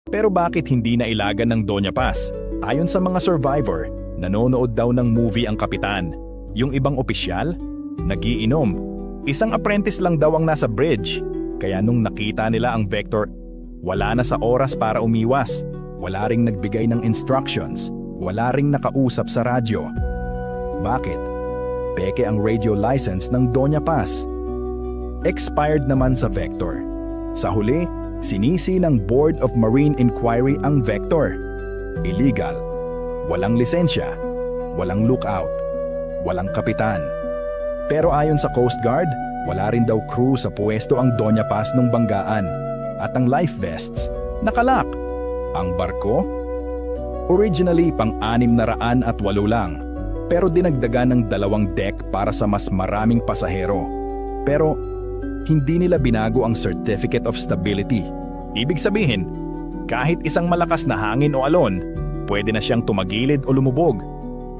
Pero bakit hindi nailagan ng Doña Paz? Ayon sa mga survivor, nanonood daw ng movie ang kapitan. Yung ibang opisyal, nagiinom. Isang apprentice lang daw ang nasa bridge. Kaya nung nakita nila ang Vector, wala na sa oras para umiwas. Wala ring nagbigay ng instructions. Wala ring nakausap sa radyo. Bakit? Peke ang radio license ng Doña Paz. Expired naman sa Vector. Sa huli, sinisi ng Board of Marine Inquiry ang Vector. Illegal. Walang lisensya. Walang lookout. Walang kapitan. Pero ayon sa Coast Guard, wala rin daw crew sa puwesto ang Doña Paz nung banggaan. At ang life vests, nakalak. Ang barko? Originally pang-608 lang. Pero dinagdagan ng 2 deck para sa mas maraming pasahero. Pero hindi nila binago ang Certificate of Stability. Ibig sabihin, kahit isang malakas na hangin o alon, pwede na siyang tumagilid o lumubog.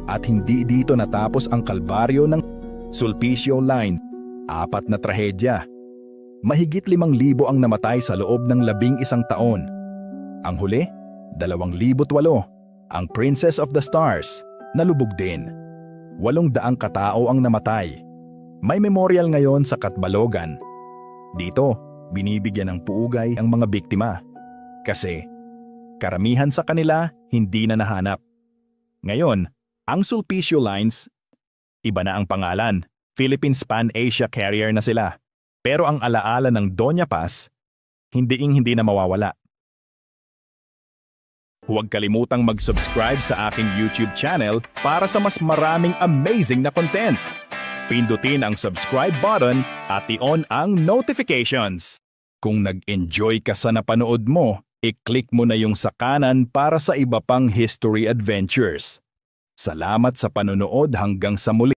At hindi dito natapos ang kalbaryo ng Sulpicio Line. 4 na trahedya. Mahigit 5,000 ang namatay sa loob ng 11 taon. Ang huli, 2008, ang Princess of the Stars, nalubog din. 800 katao ang namatay. May memorial ngayon sa Catbalogan. Dito, binibigyan ng puugay ang mga biktima. Kasi, karamihan sa kanila hindi na nahanap. Ngayon, ang Sulpicio Lines, iba na ang pangalan. Philippine Pan-Asia Carrier na sila. Pero ang alaala ng Doña Paz, hindi na mawawala. Huwag kalimutang mag-subscribe sa aking YouTube channel para sa mas maraming amazing na content. Pindutin ang subscribe button at i-on ang notifications. Kung nag-enjoy ka sa napanood mo, i-click mo na yung sa kanan para sa iba pang history adventures. Salamat sa panonood hanggang sa muli.